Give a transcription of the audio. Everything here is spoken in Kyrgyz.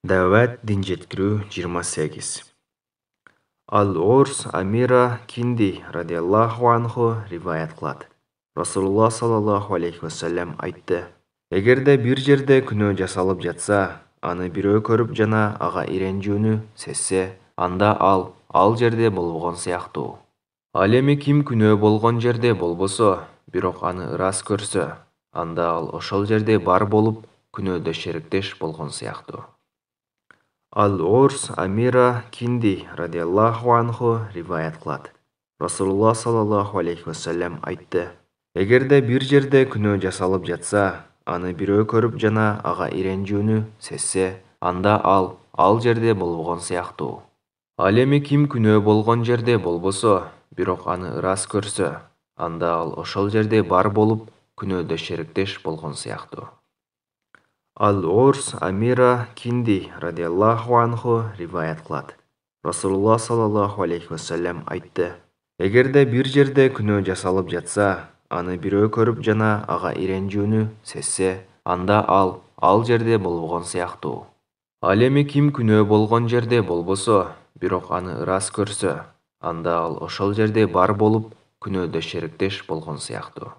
Дәвәт дин жеткирүү 28. Ал-Орс Амира Кинди радиаллаху анху риваят кылат. Расулулла саллаллаху алейхи вассалам айтты: Эгерде бир жерде күнөө жасалып жатса, аны бирөө көрүп жана ага иренжүүнү сезсе, анда ал жерде болбогон сыяктуу. Ал эми ким күнөө болгон жерде болбосо, бирок аны ырас көрсө, анда ал ошол жерде бар болуп, күнөөдө шериктеш болгон сыяктуу. Ал-Орс Амира Кинди радиаллаху анху риваят кылат. Расулулла саллаллаху алейхи вассалам айтты: Эгерде бир жерде күнөө жасалып жатса, аны бирөө көрүп жана ага иренжүүнү сезсе, анда ал жерде болбогон сыяктуу. Ал эми ким күнөө болгон жерде болбосо, бирок аны ырас көрсө, анда ал ошол жерде бар болуп, күнөөдө шериктеш болгон сыяктуу. Ал-Орс Амира Кинди радиаллаху анху риваят кылат. Расулулла саллаллаху алейхи вассалам айтты: Эгерде бир жерде күнөө жасалып жатса, аны бирөө көрүп жана ага иренжүүнү сезсе, анда ал жерде болбогон сыяктуу. Ал эми ким күнөө болгон жерде болбосо, бирок аны ырас көрсө, анда ал ошол жерде бар болуп, күнөөдө шериктеш болгон сыяктуу.